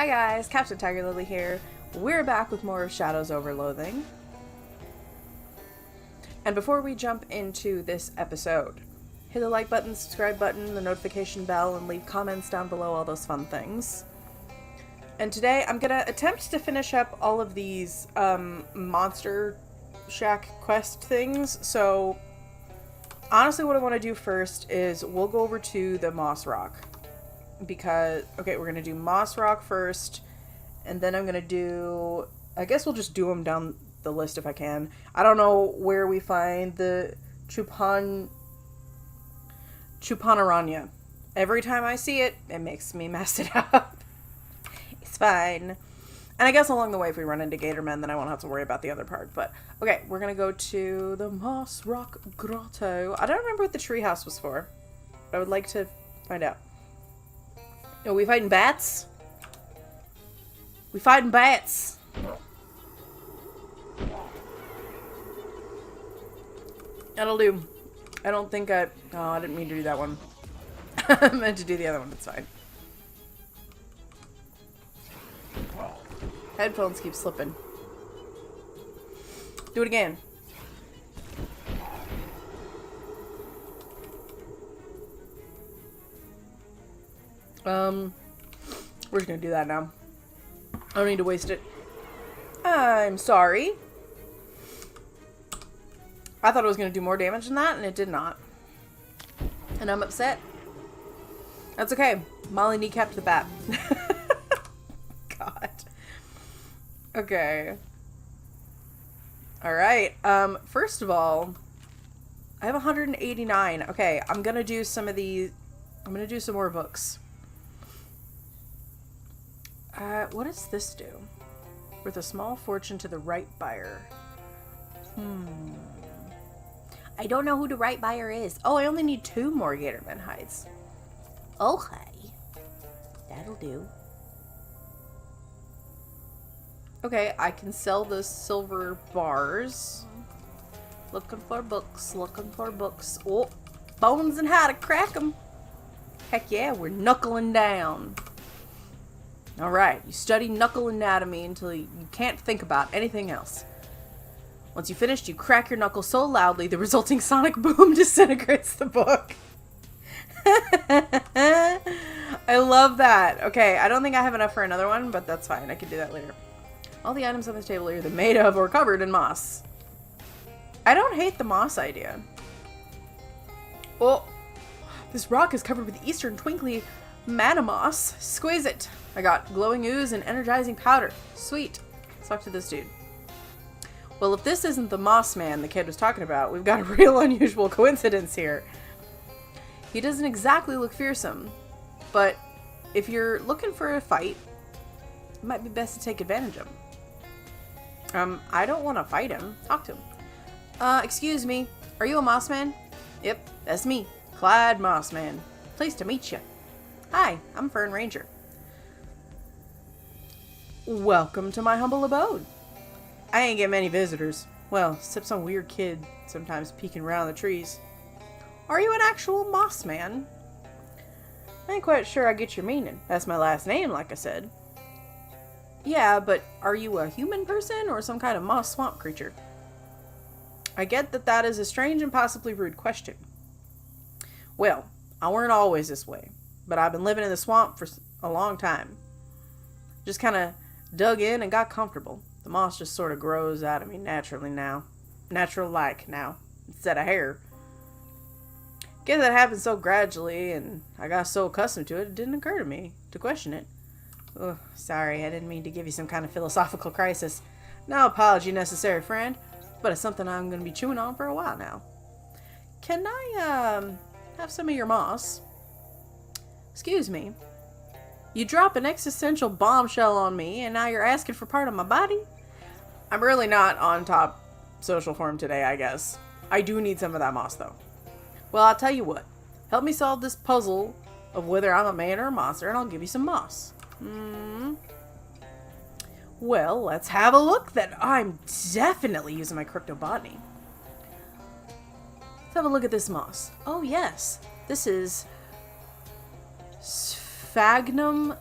Hi guys, Captain TigerLily here. We're back with more of Shadows over Loathing. And before we jump into this episode, hit the like button, subscribe button, the notification bell, and leave comments down below, all those fun things. And today I'm gonna attempt to finish up all of these Monster Shack quest things. So honestly what I want to do first is we'll go over to the Moss Rock. Because, okay, we're going to do Moss Rock first, and then I'm going to do, I guess we'll just do them down the list if I can. I don't know where we find the Chupanaranya. Every time I see it, it makes me mess it up. It's fine. And I guess along the way if we run into Gatorman, then I won't have to worry about the other part. But, okay, we're going to go to the Moss Rock Grotto. I don't remember what the treehouse was for. I would like to find out. Are we fighting bats? We fighting bats. That'll do. I don't think I... Oh, I didn't mean to do that one. I meant to do the other one. It's fine. Headphones keep slipping. Do it again. We're just gonna do that now. I don't need to waste it. I'm sorry. I thought it was gonna do more damage than that, and it did not. And I'm upset. That's okay. Molly kneecapped the bat. God. Okay. Alright, first of all, I have 189. Okay, I'm gonna do some of these. I'm gonna do some more books. What does this do? Worth a small fortune to the right buyer. I don't know who the right buyer is. Oh, I only need 2 more Gatorman hides. Okay. That'll do. Okay, I can sell the silver bars. Looking for books, looking for books. Oh, bones and how to crack them. Heck yeah, we're knuckling down. Alright, you study knuckle anatomy until you can't think about anything else. Once you finished, you crack your knuckle so loudly the resulting sonic boom disintegrates the book. I love that. Okay, I don't think I have enough for another one, but that's fine. I can do that later. All the items on this table are either made of or covered in moss. I don't hate the moss idea. Oh, this rock is covered with eastern twinkly moss. Squeeze it. I got glowing ooze and energizing powder. Sweet. Let's talk to this dude. Well, if this isn't the Mossman the kid was talking about, we've got a real unusual coincidence here. He doesn't exactly look fearsome, but if you're looking for a fight, it might be best to take advantage of him. I don't want to fight him. Talk to him. Excuse me. Are you a Mossman? Yep, that's me. Clyde Mossman. Pleased to meet you. Hi, I'm Fern Ranger. Welcome to my humble abode. I ain't get many visitors. Well, except some weird kid sometimes peeking around the trees. Are you an actual Mossman? I ain't quite sure I get your meaning. That's my last name, like I said. Yeah, but are you a human person or some kind of moss swamp creature? I get that that is a strange and possibly rude question. Well, I weren't always this way, but I've been living in the swamp for a long time. Just kind of dug in and got comfortable. The moss just sort of grows out of me naturally now. Natural-like now, instead of hair. Guess that happened so gradually, and I got so accustomed to it, it didn't occur to me to question it. Oh, sorry, I didn't mean to give you some kind of philosophical crisis. No apology necessary, friend, but it's something I'm going to be chewing on for a while now. Can I, have some of your moss? Excuse me. You drop an existential bombshell on me, and now you're asking for part of my body? I'm really not on top social form today, I guess. I do need some of that moss, though. Well, I'll tell you what. Help me solve this puzzle of whether I'm a man or a monster, and I'll give you some moss. Well, let's have a look then. I'm definitely using my cryptobotany. Let's have a look at this moss. Oh, yes. This is Sphagnum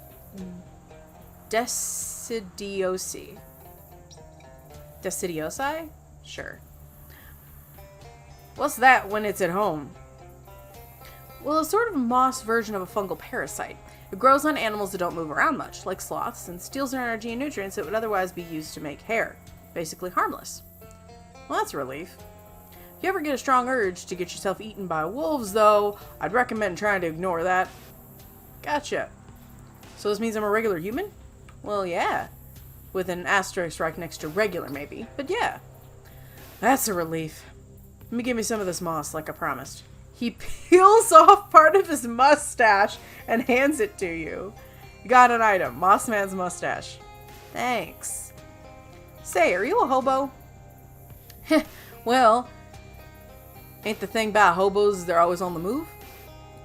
Decidiosi. Decidiosi? Sure. What's that when it's at home? Well, it's sort of a moss version of a fungal parasite. It grows on animals that don't move around much, like sloths, and steals their energy and nutrients that would otherwise be used to make hair. Basically harmless. Well, that's a relief. If you ever get a strong urge to get yourself eaten by wolves, though, I'd recommend trying to ignore that. Gotcha. So this means I'm a regular human? Well, yeah. With an asterisk right next to regular, maybe. But yeah. That's a relief. Let me give me some of this moss, like I promised. He peels off part of his mustache and hands it to you. You got an item. Mossman's mustache. Thanks. Say, are you a hobo? Well, ain't the thing about hobos they're always on the move?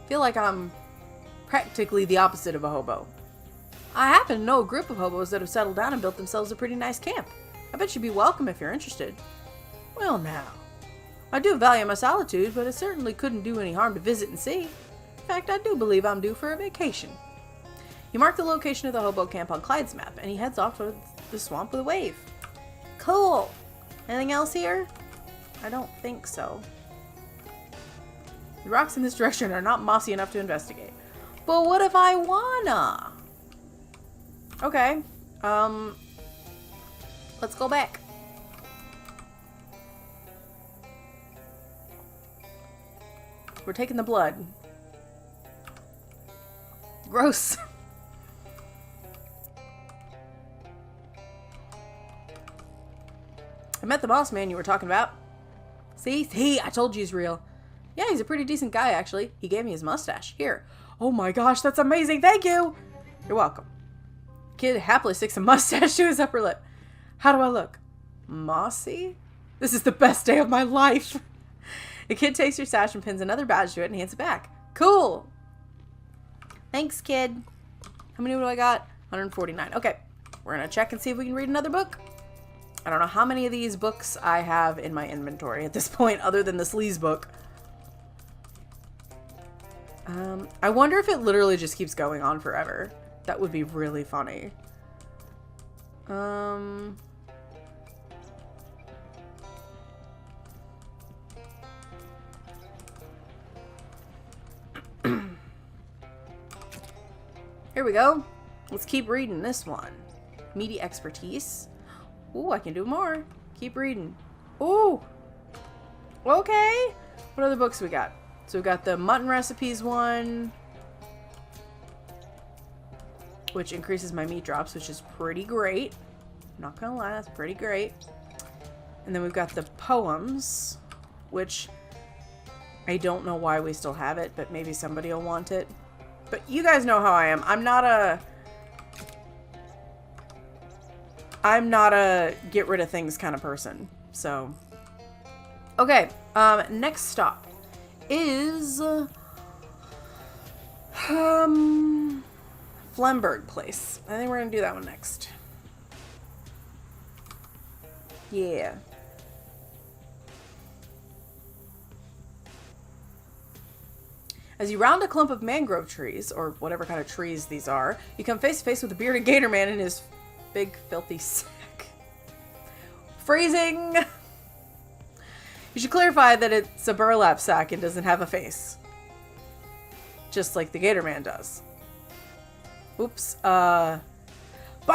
Feel like I'm practically the opposite of a hobo. I happen to know a group of hobos that have settled down and built themselves a pretty nice camp. I bet you'd be welcome if you're interested. Well now, I do value my solitude, but it certainly couldn't do any harm to visit and see. In fact, I do believe I'm due for a vacation. You mark the location of the hobo camp on Clyde's map, and he heads off to the swamp with a wave. Cool! Anything else here? I don't think so. The rocks in this direction are not mossy enough to investigate. But what if I wanna? Okay. Let's go back. We're taking the blood. Gross. I met the Mossman you were talking about. See, I told you he's real. Yeah, he's a pretty decent guy, actually. He gave me his mustache. Here. Oh my gosh, that's amazing. Thank you. You're welcome. Kid happily sticks a mustache to his upper lip. How do I look? Mossy? This is the best day of my life. The kid takes your sash and pins another badge to it and hands it back. Cool. Thanks, kid. How many do I got? 149. Okay. We're going to check and see if we can read another book. I don't know how many of these books I have in my inventory at this point, other than the Sleaze book. I wonder if it literally just keeps going on forever. That would be really funny. Here we go. Let's keep reading this one. Meaty expertise. Ooh, I can do more. Keep reading. Ooh. Okay. What other books we got? So we got the mutton recipes one, which increases my meat drops, which is pretty great. Not gonna lie, that's pretty great. And then we've got the poems, which I don't know why we still have it, but maybe somebody will want it. But you guys know how I am. I'm not a get rid of things kind of person. So, okay. Next stop is Flemberg Place. I think we're gonna do that one next. Yeah. As you round a clump of mangrove trees, or whatever kind of trees these are, you come face to face with a bearded Gatorman in his big filthy sack. Phrasing! You should clarify that it's a burlap sack and doesn't have a face. Just like the Gatorman does. Oops. Buy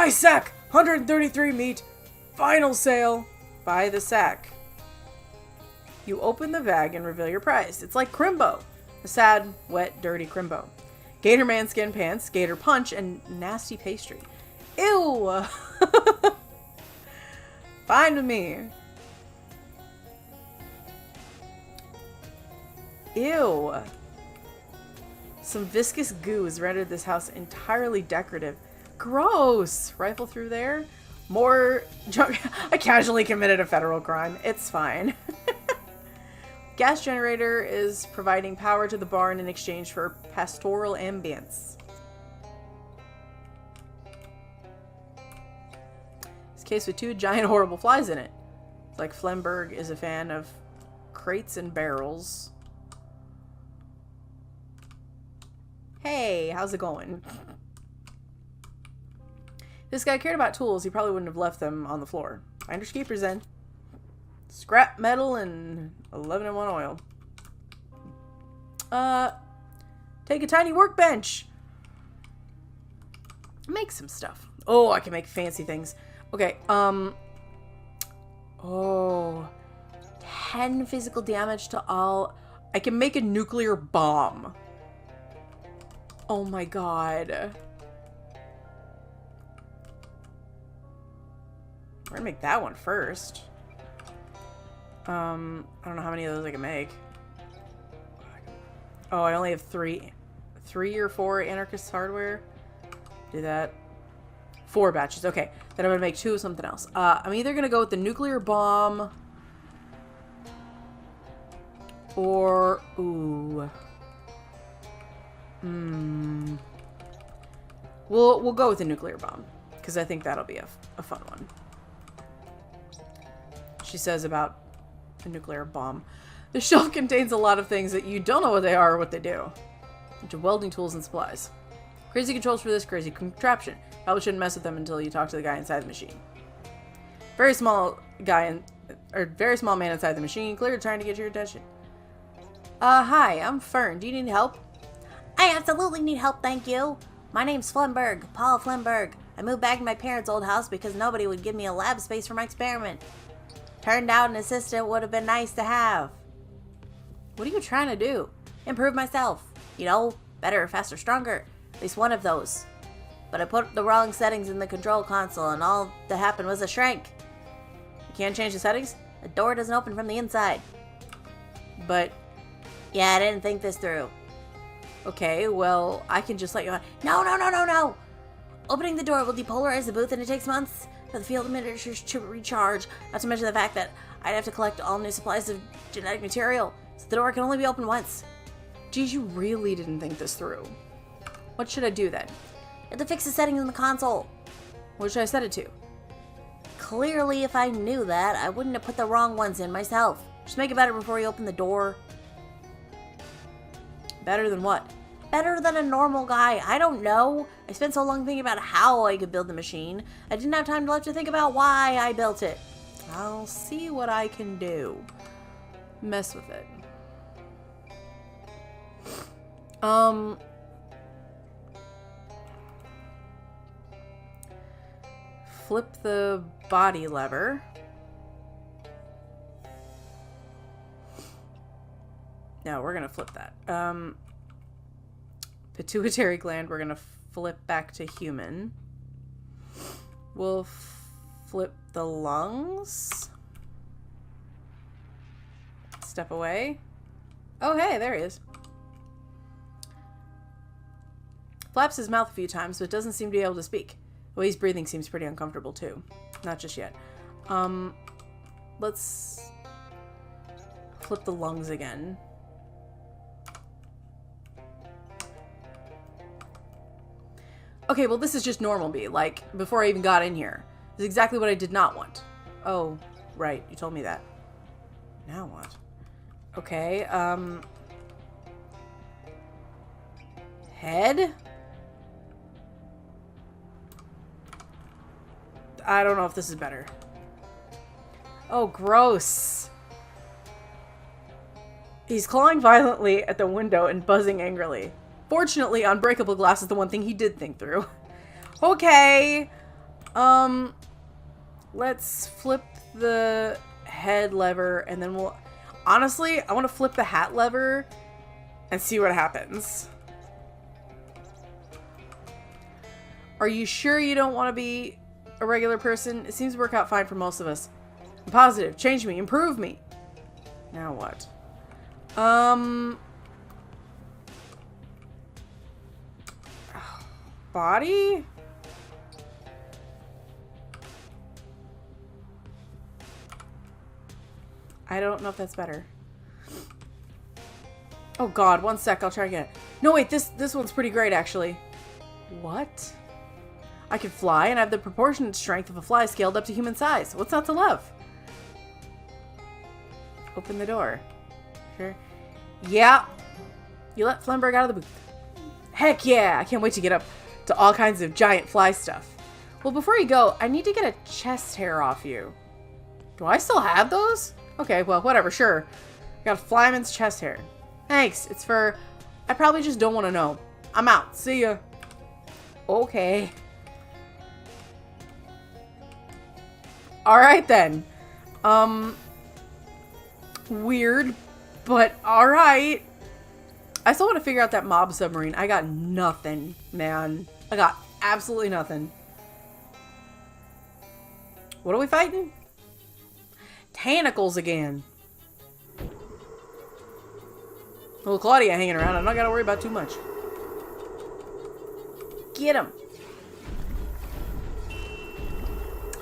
sack! 133 meat! Final sale! Buy the sack. You open the bag and reveal your prize. It's like Crimbo. A sad, wet, dirty Crimbo. Gatorman skin pants, Gator punch, and nasty pastry. Ew! Fine with me. Ew. Some viscous goo has rendered this house entirely decorative. Gross! Rifle through there? More junk. I casually committed a federal crime. It's fine. Gas generator is providing power to the barn in exchange for pastoral ambience. This case with 2 giant horrible flies in it. It's like Flemberg is a fan of crates and barrels. Hey, how's it going? This guy cared about tools, he probably wouldn't have left them on the floor. Finder's keepers then. Scrap metal and 11-in-1 oil. Take a tiny workbench. Make some stuff. Oh, I can make fancy things. Okay, oh, 10 physical damage to all. I can make a nuclear bomb. Oh my god. We're gonna make that one first. I don't know how many of those I can make. Oh, I only have three or four anarchist hardware. Do that. 4 batches. Okay, then I'm gonna make 2 of something else. I'm either gonna go with the nuclear bomb or we'll go with the nuclear bomb because I think that'll be a fun one. She says about the nuclear bomb. The shelf contains a lot of things that you don't know what they are or what they do. A bunch of welding tools and supplies. Crazy controls for this crazy contraption. Probably shouldn't mess with them until you talk to the guy inside the machine. Very small man inside the machine, clearly trying to get your attention. Hi, I'm Fern. Do you need help? I absolutely need help, thank you. My name's Flemberg, Paul Flemberg. I moved back to my parents' old house because nobody would give me a lab space for my experiment. Turned out an assistant would have been nice to have. What are you trying to do? Improve myself. You know, better, faster, stronger. At least one of those. But I put the wrong settings in the control console and all that happened was a shrink. You can't change the settings? The door doesn't open from the inside. But... yeah, I didn't think this through. Okay, well, I can just let you on. No. Opening the door will depolarize the booth and it takes months for the field miniatures to recharge. Not to mention the fact that I'd have to collect all new supplies of genetic material. So the door can only be opened once. Geez, you really didn't think this through. What should I do then? You have to fix the settings in the console. What should I set it to? Clearly, if I knew that, I wouldn't have put the wrong ones in myself. Just make it better before you open the door. Better than what? Better than a normal guy. I don't know. I spent so long thinking about how I could build the machine. I didn't have time left to think about why I built it. I'll see what I can do. Mess with it. Flip the body lever. No, we're gonna flip that. Pituitary gland, we're gonna flip back to human. We'll flip the lungs. Step away. Oh, hey, there he is. Flaps his mouth a few times, but doesn't seem to be able to speak. The way he's breathing seems pretty uncomfortable, too. Not just yet. Let's flip the lungs again. Okay, well, this is just normal B. Like, before I even got in here. This is exactly what I did not want. Oh, right. You told me that. Now what? Okay, head? I don't know if this is better. Oh, gross. He's clawing violently at the window and buzzing angrily. Fortunately, unbreakable glass is the one thing he did think through. Okay. Let's flip the head lever and then we'll... Honestly, I want to flip the hat lever and see what happens. Are you sure you don't want to be a regular person? It seems to work out fine for most of us. I'm positive. Change me. Improve me. Now what? Body? I don't know if that's better. Oh god, one sec, I'll try again. No wait, this one's pretty great actually. What? I can fly and have the proportionate strength of a fly scaled up to human size. What's not to love? Open the door. Sure. Yeah. You let Flemberg out of the booth. Heck yeah! I can't wait to get up to all kinds of giant fly stuff. Well, before you go, I need to get a chest hair off you. Do I still have those? Okay, well, whatever, sure. I got Flyman's chest hair. Thanks, it's for... I probably just don't want to know. I'm out. See ya. Okay. Alright then. Weird, but alright. I still want to figure out that mob submarine. I got nothing, man. I got absolutely nothing. What are we fighting? Tentacles again. Well, Claudia hanging around. I'm not gotta worry about too much. Get him.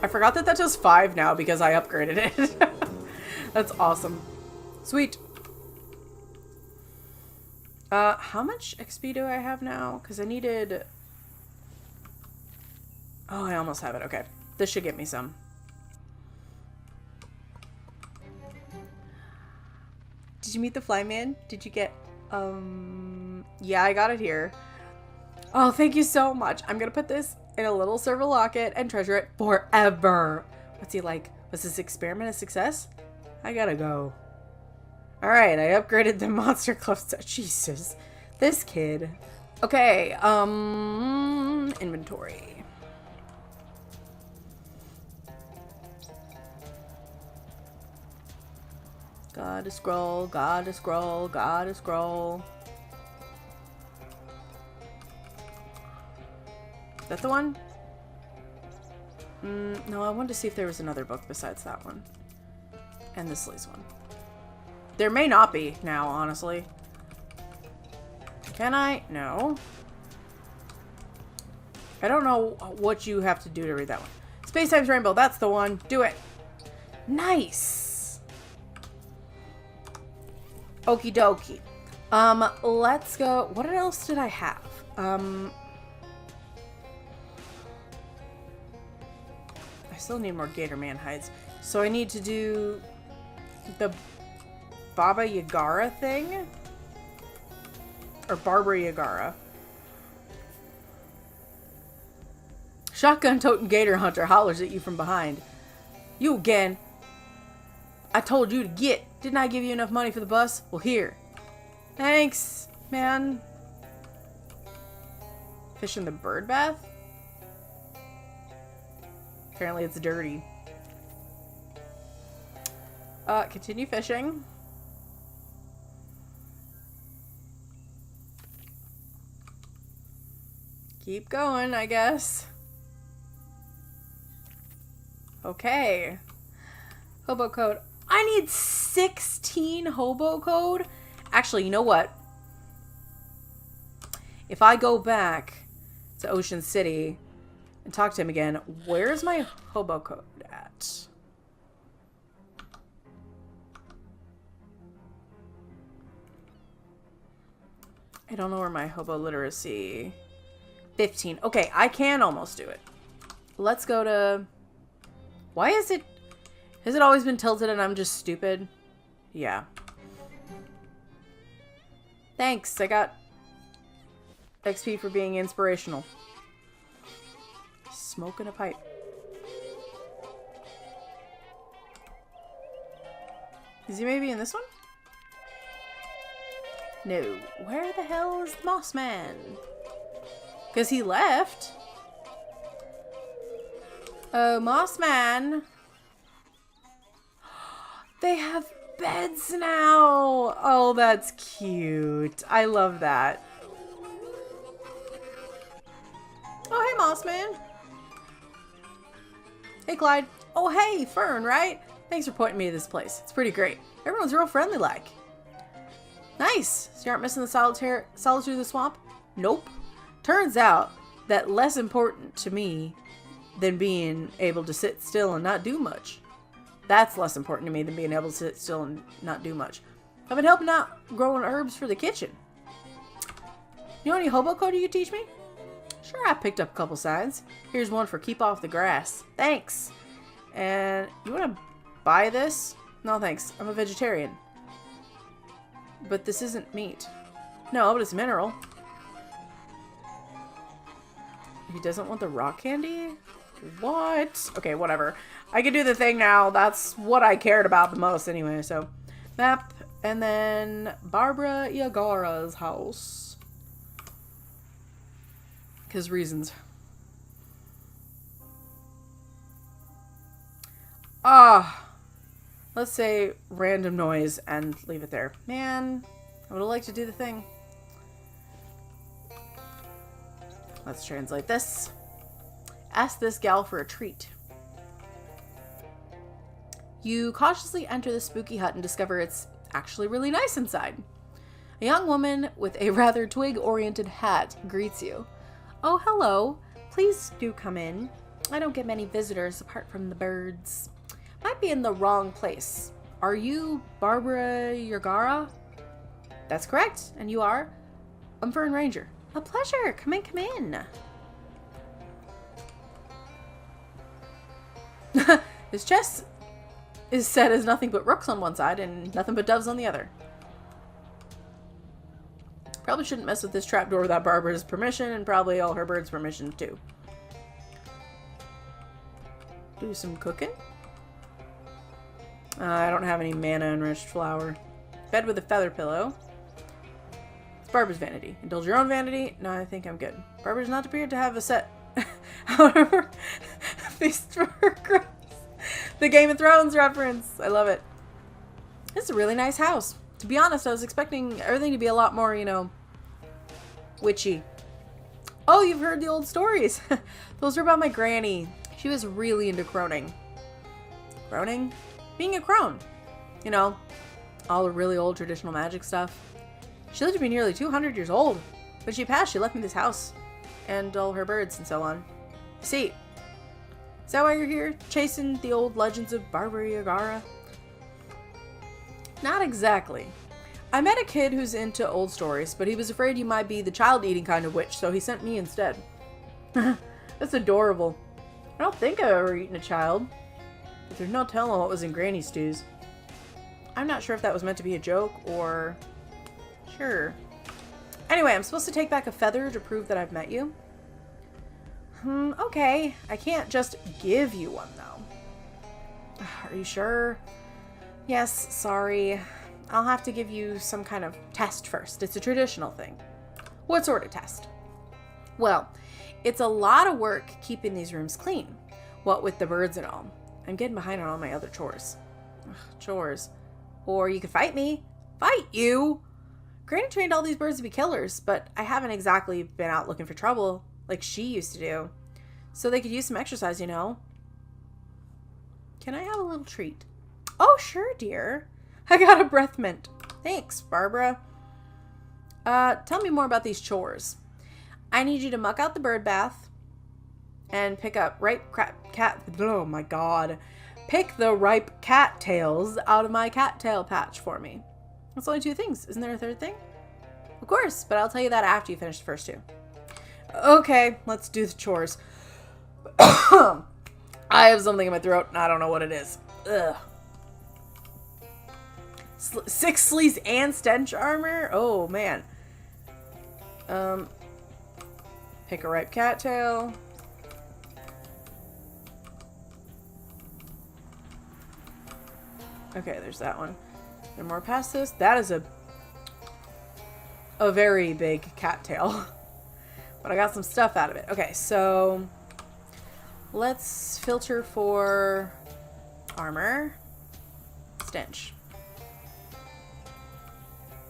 I forgot that does 5 now because I upgraded it. That's awesome. Sweet. How much XP do I have now? Because I needed... Oh, I almost have it. Okay. This should get me some. Did you meet the Flyman? Did you get... Yeah, I got it here. Oh, thank you so much. I'm gonna put this in a little silver locket and treasure it forever. What's he like? Was this experiment a success? I gotta go. Alright, I upgraded the monster club stuff. Jesus. This kid. Okay, inventory. Gotta scroll, gotta scroll, gotta scroll. Is that the one? No, I wanted to see if there was another book besides that one. And this Lee's one. There may not be now, honestly. Can I? No. I don't know what you have to do to read that one. Space Times Rainbow, that's the one. Do it. Nice. Okie dokie. Let's go. What else did I have? I still need more Gatorman hides. So I need to do the Baba Yargara thing? Or Barbara Yargara. Shotgun-toting gator hunter hollers at you from behind. You again. I told you to get. Didn't I give you enough money for the bus? Well, here. Thanks, man. Fish in the bird bath? Apparently it's dirty. Continue fishing. Keep going, I guess. Okay. Hobo code. I need 16 hobo code? Actually, you know what? If I go back to Ocean City and talk to him again, where's my hobo code at? I don't know where my hobo literacy... 15. Okay, I can almost do it. Let's go to... Why is it... Has it always been tilted and I'm just stupid? Yeah. Thanks, I got XP for being inspirational. Smoking a pipe. Is he maybe in this one? No. Where the hell is the Mossman? Because he left. Oh, Mossman. They have beds now. Oh, that's cute. I love that. Oh, hey, Mossman. Hey, Clyde. Oh, hey, Fern, right? Thanks for pointing me to this place. It's pretty great. Everyone's real friendly like. Nice. So you aren't missing the solitude of the swamp? Nope. Turns out that less important to me than being able to sit still and not do much. That's less important to me than being able to sit still and not do much. I've been helping out growing herbs for the kitchen. You know any hobo code you could teach me? Sure, I picked up a couple signs. Here's one for keep off the grass. Thanks. And you want to buy this? No, thanks. I'm a vegetarian. But this isn't meat. No, but it's mineral. He doesn't want the rock candy? What? Okay, whatever. I can do the thing now. That's what I cared about the most anyway, so. Map. And then Barbara Yargara's house. Because reasons. Let's say random noise and leave it there. Man, I would have liked to do the thing. Let's translate this. Ask this gal for a treat. You cautiously enter the spooky hut and discover it's actually really nice inside. A young woman with a rather twig-oriented hat greets you. Oh, hello. Please do come in. I don't get many visitors apart from the birds. Might be in the wrong place. Are you Barbara Yargara? That's correct. And you are? I'm Fern Ranger. A pleasure. Come in, come in. His chest is set as nothing but rooks on one side and nothing but doves on the other. Probably shouldn't mess with this trapdoor without Barbara's permission and probably all her birds' permission too. Do some cooking. I don't have any mana-enriched flour. Bed with a feather pillow. It's Barbara's vanity. Indulge your own vanity. No, I think I'm good. Barbara's not appeared to have a set. However, feast for her crows. The Game of Thrones reference. I love it. This is a really nice house. To be honest, I was expecting everything to be a lot more, you know, witchy. Oh, you've heard the old stories. Those were about my granny. She was really into croning. Croning? Being a crone. You know, all the really old traditional magic stuff. She lived to be nearly 200 years old. When she passed, she left me this house. And all her birds and so on. See, is that why you're here? Chasing the old legends of Barbara Yargara? Not exactly. I met a kid who's into old stories, but he was afraid you might be the child-eating kind of witch, so he sent me instead. That's adorable. I don't think I've ever eaten a child. But there's no telling what was in Granny stews. I'm not sure if that was meant to be a joke, or... Sure. Anyway, I'm supposed to take back a feather to prove that I've met you. Okay. I can't just give you one, though. Are you sure? Yes, sorry. I'll have to give you some kind of test first. It's a traditional thing. What sort of test? Well, it's a lot of work keeping these rooms clean. What with the birds and all. I'm getting behind on all my other chores. Ugh, chores. Or you could fight me. Fight you? Granny trained all these birds to be killers, but I haven't exactly been out looking for trouble like she used to do. So they could use some exercise, you know. Can I have a little treat? Oh, sure, dear. I got a breath mint. Thanks, Barbara. Tell me more about these chores. I need you to muck out the bird bath and pick up oh my god. Pick the ripe cattails out of my cattail patch for me. That's only 2 things. Isn't there a third thing? Of course, but I'll tell you that after you finish the first 2. Okay, let's do the chores. I have something in my throat and I don't know what it is. Ugh. 6 sleaze and stench armor? Oh, man. Pick a ripe cattail. Okay, there's that one. There more past this? That is a very big cattail. But I got some stuff out of it. Okay, so let's filter for armor. Stench.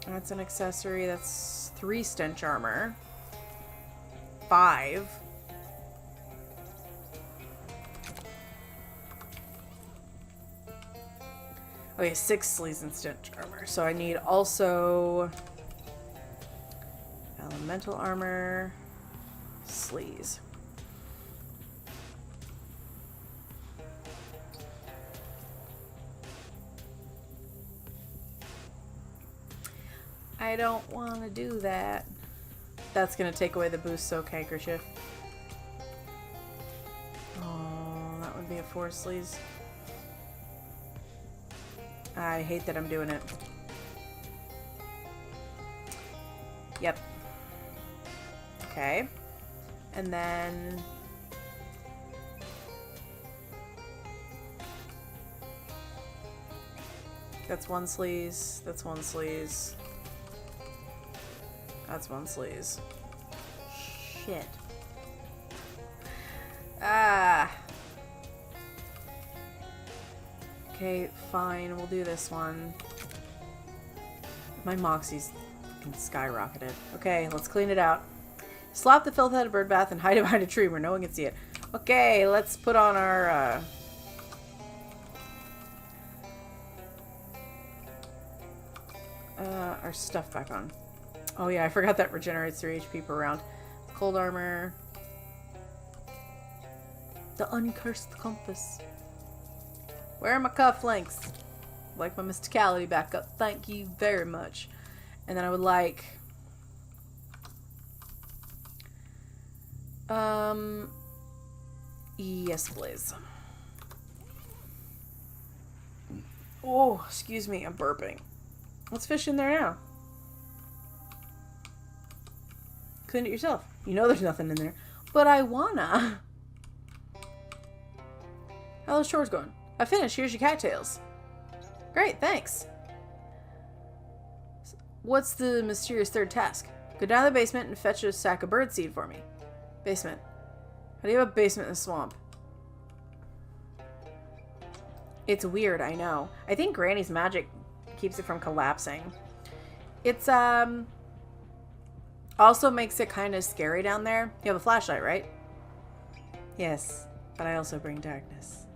That's an accessory. That's 3 stench armor. 5. Okay, 6 sleaze and stench armor. So I need also elemental armor, sleaze. I don't want to do that. That's going to take away the boost soak handkerchief. Oh, that would be a 4 sleaze. I hate that I'm doing it. Yep. Okay. And then That's one sleaze. That's one sleaze. That's one sleaze. Shit. Ah. Okay, fine. We'll do this one. My moxie's fucking skyrocketed. Okay, let's clean it out. Slap the filth out of bird bath and hide it behind a tree where no one can see it. Okay, let's put on our stuff back on. Oh yeah, I forgot that regenerates 3 HP per round. Cold armor. The uncursed compass. Where are my cufflinks? Like my mysticality back up. Thank you very much. And then I would like... Yes, please. Oh, excuse me, I'm burping. Let's fish in there now. Clean it yourself. You know there's nothing in there. But I wanna. How are those chores going? I finished. Here's your cattails. Great, thanks. What's the mysterious third task? Go down to the basement and fetch a sack of birdseed for me. Basement. How do you have a basement in the swamp? It's weird, I know. I think Granny's magic keeps it from collapsing. It's, also makes it kind of scary down there. You have a flashlight, right? Yes, but I also bring darkness.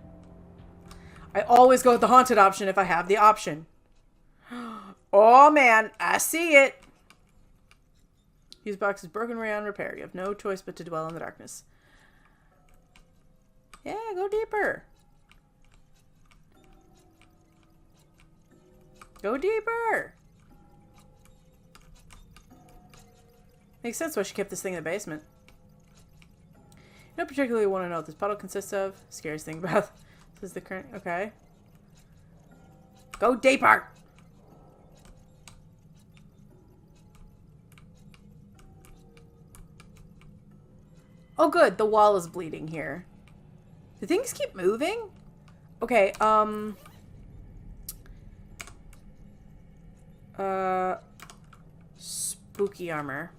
I always go with the haunted option if I have the option. Oh man, I see it. Fuse box is broken, beyond repair. You have no choice but to dwell in the darkness. Yeah, go deeper. Go deeper. Makes sense why she kept this thing in the basement. You don't particularly want to know what this puddle consists of. Scariest thing about this is the current. Okay. Go deeper. Oh good, the wall is bleeding here. Do things keep moving? Okay, spooky armor.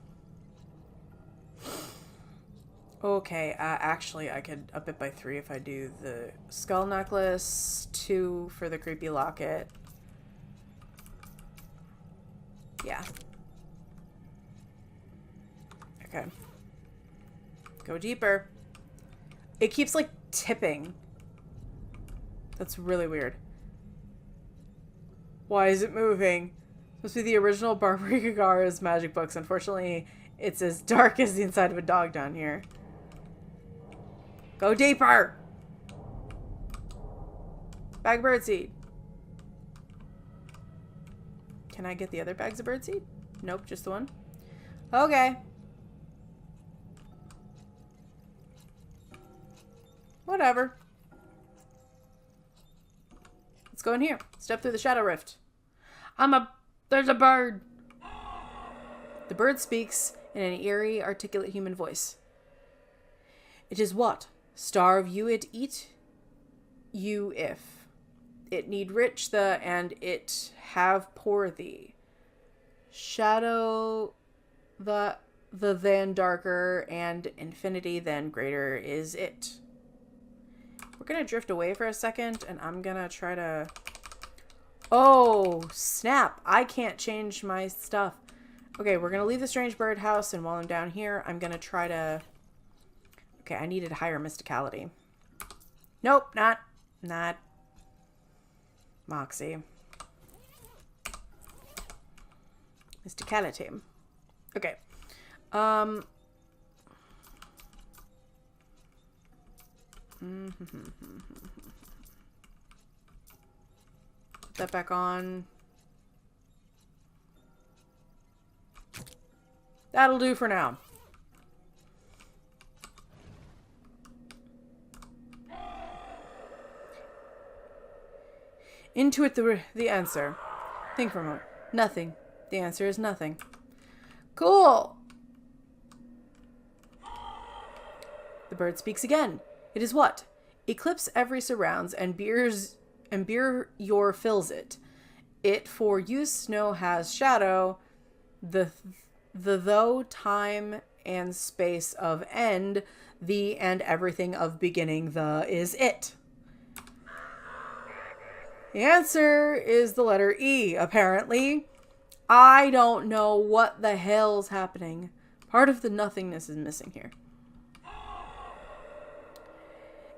Okay, actually I could up it by 3 if I do the skull necklace, 2 for the creepy locket. Yeah. Okay. Go deeper. It keeps like tipping. That's really weird. Why is it moving? Must be the original Barbary Yargara's magic books. Unfortunately, it's as dark as the inside of a dog down here. Go deeper! Bag of birdseed. Can I get the other bags of birdseed? Nope, just the one. Okay. Whatever. Let's go in here. Step through the shadow rift. There's a bird. The bird speaks in an eerie, articulate human voice. It is what? Starve you it eat? You if. It need rich the and it have poor thee. Shadow the then darker and infinity then greater is it. We're gonna drift away for a second and I'm gonna try to... Oh, snap. I can't change my stuff. Okay, we're gonna leave the strange bird house and while I'm down here, I'm gonna try to... Okay, I needed higher mysticality. Nope, not Moxie. Mysticality. Okay. Put that back on. That'll do for now. Intuit the answer. Think for a moment. Nothing. The answer is nothing. Cool. The bird speaks again. It is what? Eclipse every surrounds and beer your fills it. It for use no has shadow. The though time and space of end, the and everything of beginning, the is it. The answer is the letter E, apparently. I don't know what the hell's happening. Part of the nothingness is missing here.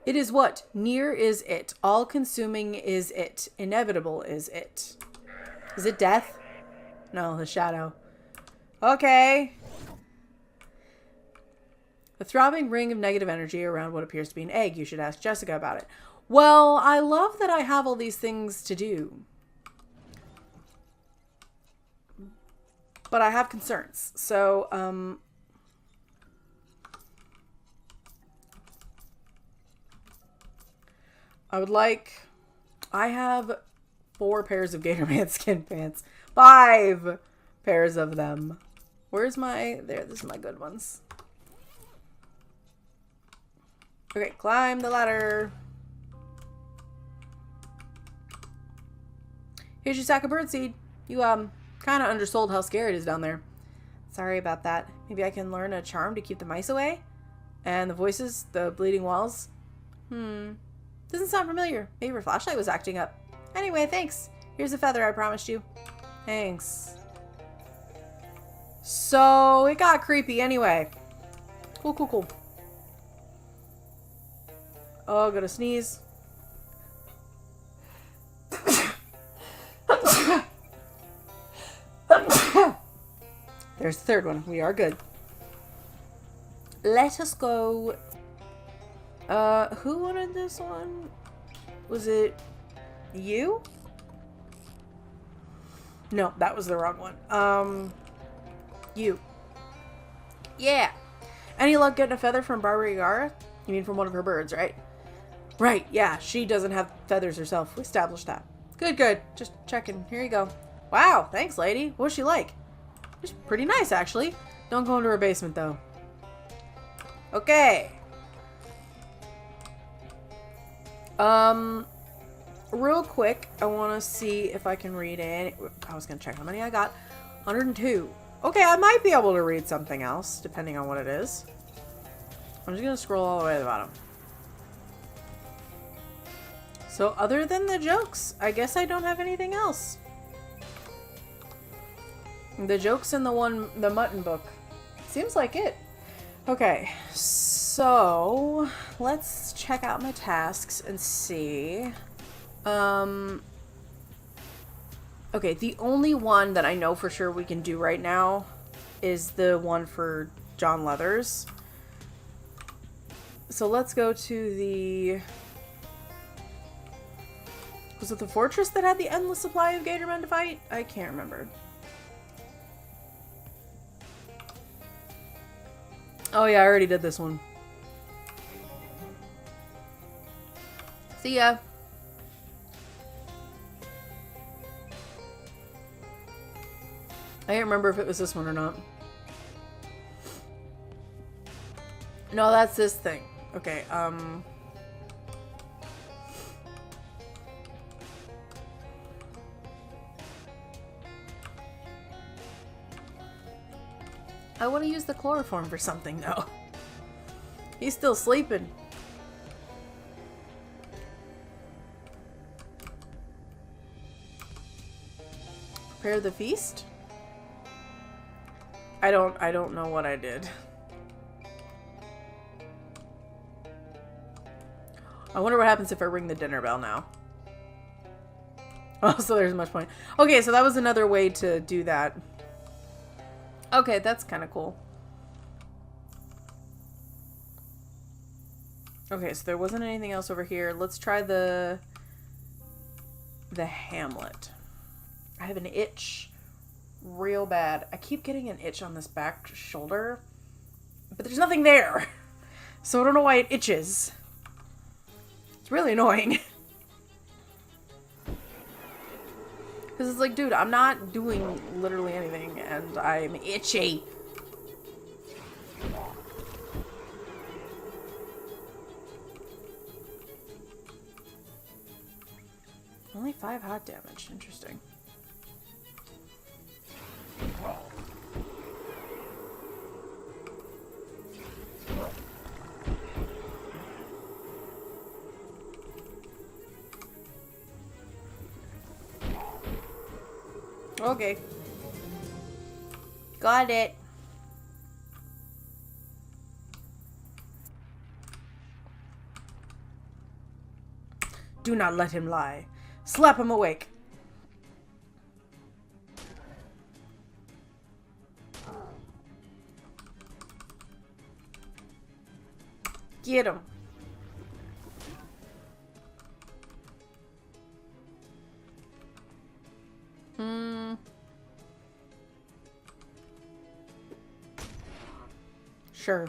It is what? Near is it. All-consuming is it. Inevitable is it. Is it death? No, the shadow. Okay. The throbbing ring of negative energy around what appears to be an egg. You should ask Jessica about it. Well, I love that I have all these things to do. But I have concerns. So, I have 4 pairs of Gatorman skin pants. 5 pairs of them. Where's my, there, this is my good ones. Okay, climb the ladder. Here's your sack of birdseed. You, kind of undersold how scary it is down there. Sorry about that. Maybe I can learn a charm to keep the mice away? And the voices, the bleeding walls? Doesn't sound familiar. Maybe your flashlight was acting up. Anyway, thanks. Here's a feather I promised you. Thanks. So, it got creepy anyway. Cool, cool, cool. Oh, gotta sneeze. There's the third one. We are good. Let us go. Who wanted this one? Was it you? No, that was the wrong one. You. Yeah. Any luck getting a feather from Barbara Yargara? You mean from one of her birds, right? Right, yeah. She doesn't have feathers herself. We established that. Good, good. Just checking. Here you go. Wow, thanks, lady. What's she like? She's pretty nice, actually. Don't go into her basement, though. Okay. Real quick, I want to see if I can read any... I was going to check how many I got. 102. Okay, I might be able to read something else, depending on what it is. I'm just going to scroll all the way to the bottom. So, other than the jokes, I guess I don't have anything else. The jokes in the mutton book. Seems like it. Okay, so let's check out my tasks and see. Okay, the only one that I know for sure we can do right now is the one for John Leathers. So let's go to the... Was it the fortress that had the endless supply of Gatorman to fight? I can't remember. Oh yeah, I already did this one. See ya. I can't remember if it was this one or not. No, that's this thing. Okay, I want to use the chloroform for something, though. He's still sleeping. Prepare the feast? I don't know what I did. I wonder what happens if I ring the dinner bell now. Oh, so there's much point. Okay, so that was another way to do that. Okay, that's kind of cool. Okay, so there wasn't anything else over here. Let's try the Hamlet. I have an itch real bad. I keep getting an itch on this back shoulder, but there's nothing there. So I don't know why it itches. It's really annoying. Because it's like, dude, I'm not doing literally anything, and I'm itchy. Only 5 hot damage. Interesting. Okay. Got it. Do not let him lie. Slap him awake. Get him. Sure.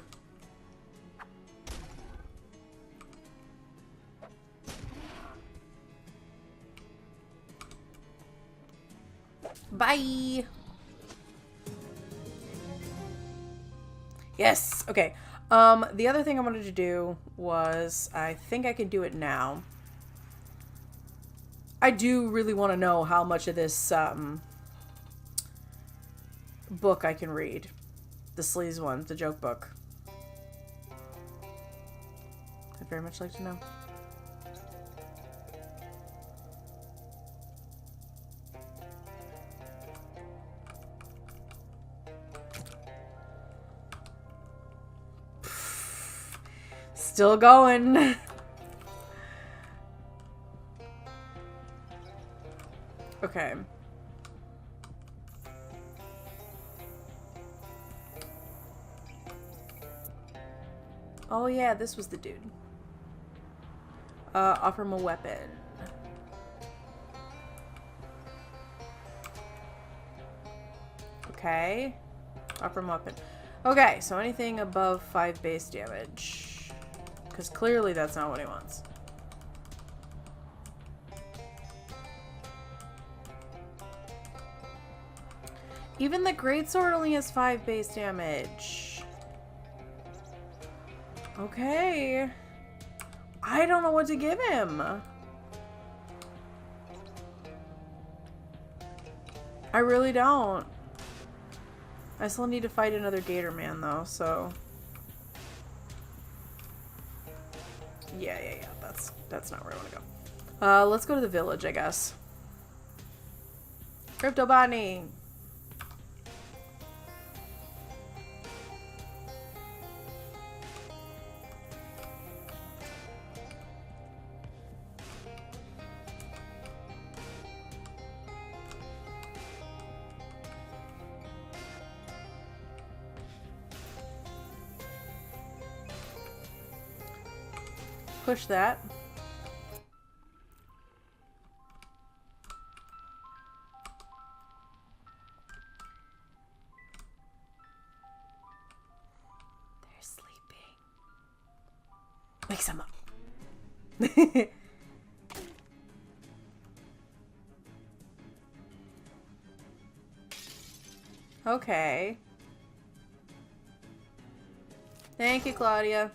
Bye. Yes. Okay. The other thing I wanted to do was, I think I can do it now. I do really want to know how much of this book I can read. The sleaze one, the joke book. I'd very much like to know. Still going. Okay. Oh yeah, this was the dude. Offer him a weapon. Okay. Offer him a weapon. Okay, so anything above 5 base damage. Because clearly that's not what he wants. Even the greatsword only has 5 base damage. Okay. I don't know what to give him. I really don't. I still need to fight another Gatorman though, so. Yeah. That's not where I want to go. Let's go to the village, I guess. Crypto Bonnie. Push that. They're sleeping. Wake some up. Okay. Thank you, Claudia.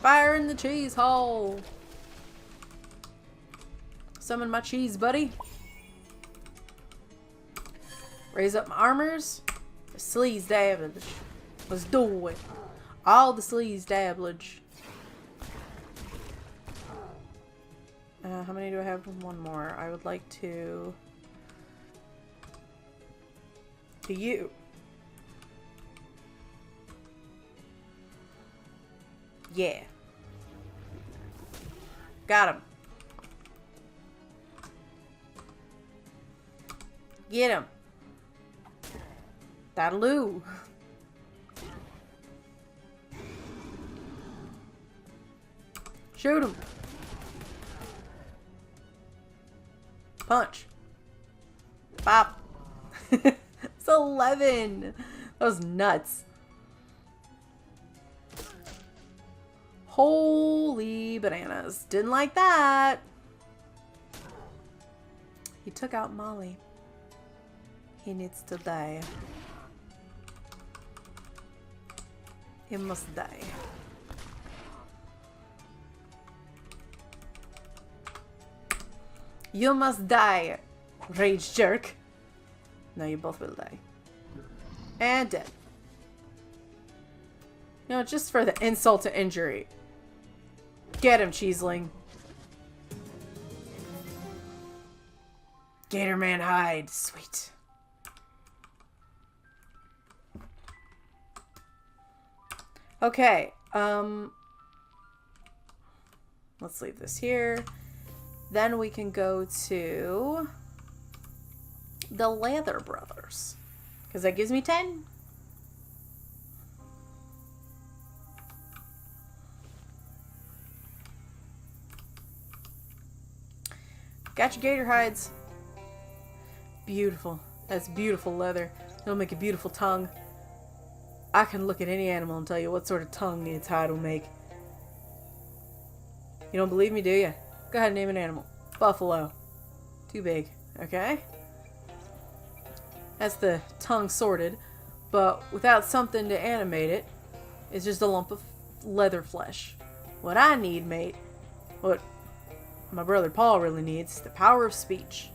Fire in the cheese hole. Summon my cheese, buddy. Raise up my armors. The sleaze dabbage. Let's do it. All the sleaze dabbage. How many do I have? One more. I would like to you. Yeah. Got him. Get him. That'll-oo. Shoot him. Punch. Pop. It's 11. That was nuts. Holy bananas. Didn't like that. He took out Molly. He needs to die. He must die. You must die, rage jerk. No, you both will die. And dead. You know, just for the insult to injury. Get him, Cheeseling. Gatorman hide. Sweet. Okay. Let's leave this here. Then we can go to the Leather Brothers. Because that gives me 10. Got your gator hides. Beautiful. That's beautiful leather. It'll make a beautiful tongue. I can look at any animal and tell you what sort of tongue its hide will make. You don't believe me, do you? Go ahead and name an animal. Buffalo. Too big. Okay? That's the tongue sorted. But without something to animate it, it's just a lump of leather flesh. What I need, mate, what my brother Paul really needs, the power of speech.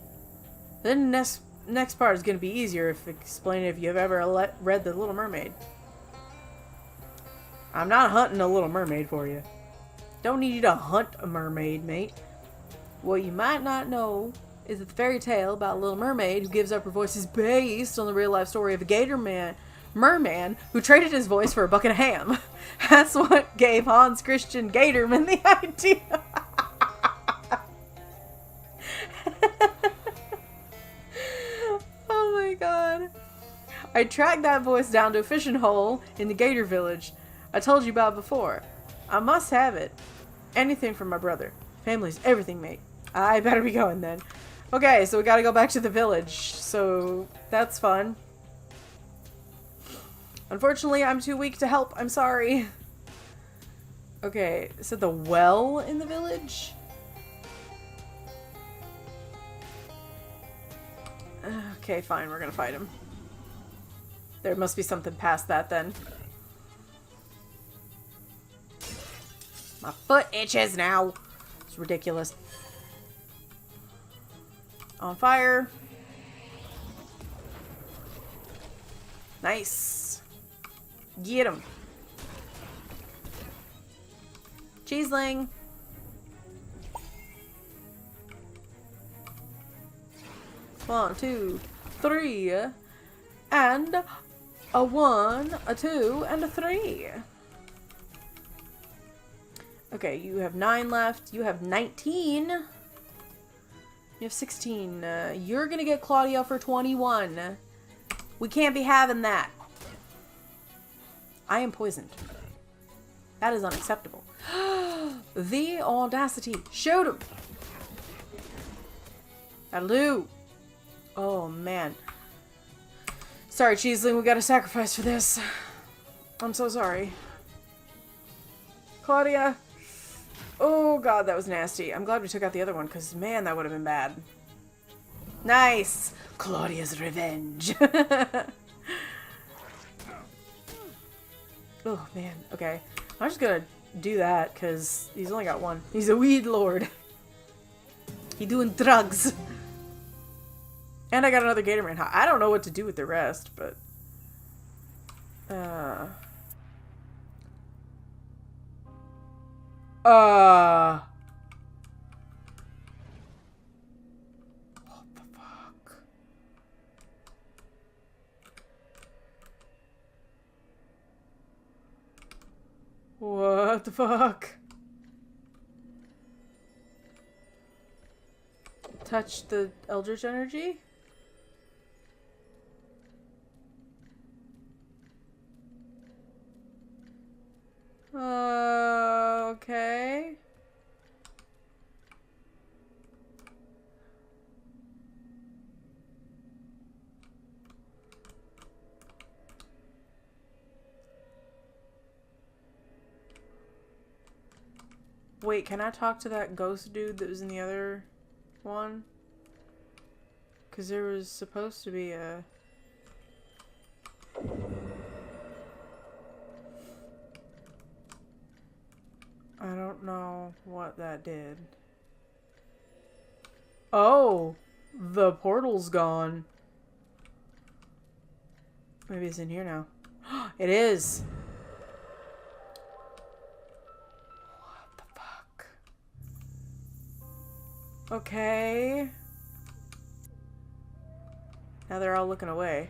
Then the next part is going to be easier if explaining if you've ever read The Little Mermaid. I'm not hunting a Little Mermaid for you. Don't need you to hunt a mermaid, mate. What you might not know is that the fairy tale about a Little Mermaid who gives up her voice is based on the real life story of a merman who traded his voice for a bucket of ham. That's what gave Hans Christian Gatorman the idea. Oh my god. I tracked that voice down to a fishing hole in the Gator Village I told you about before. I must have it. Anything from my brother. Family's everything, mate. I better be going then. Okay, so we gotta go back to the village. So, that's fun. Unfortunately, I'm too weak to help. I'm sorry. Okay, is it the well in the village? Okay, fine. We're gonna fight him. There must be something past that then. My foot itches now. It's ridiculous. On fire. Nice. Get him. Cheeseling. One, two, three. And a 1, a 2, and a 3. Okay, you have 9 left. You have 19. You have 16. You're gonna get Claudia for 21. We can't be having that. I am poisoned. That is unacceptable. The audacity. Shoot him. That'll do. Oh, man. Sorry, Cheeseling. We gotta sacrifice for this. I'm so sorry. Claudia. Oh, God, that was nasty. I'm glad we took out the other one, because, man, that would have been bad. Nice! Claudia's revenge. Oh, man. Okay. I'm just gonna do that, because he's only got one. He's a weed lord. He doing drugs. And I got another Gatorman. I don't know what to do with the rest, but... What the fuck? What the fuck? Touch the Eldritch energy? Okay. Wait, can I talk to that ghost dude that was in the other one? Because there was supposed to be a... I don't know what that did. Oh! The portal's gone. Maybe it's in here now. It is! What the fuck? Okay. Now they're all looking away.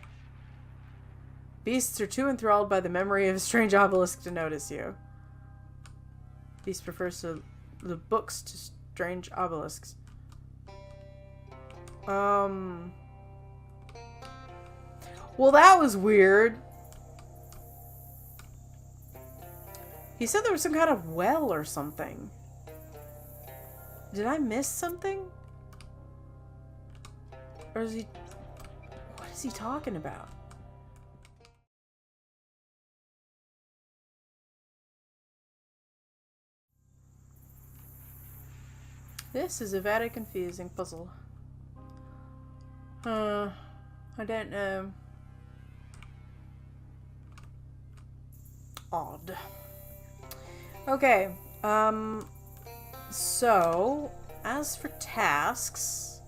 Beasts are too enthralled by the memory of a strange obelisk to notice you. Beast prefers the books to strange obelisks. Well, that was weird. He said there was some kind of well or something. Did I miss something? Or is he... What is he talking about? This is a very confusing puzzle. I don't know. Odd. Okay, so, as for tasks,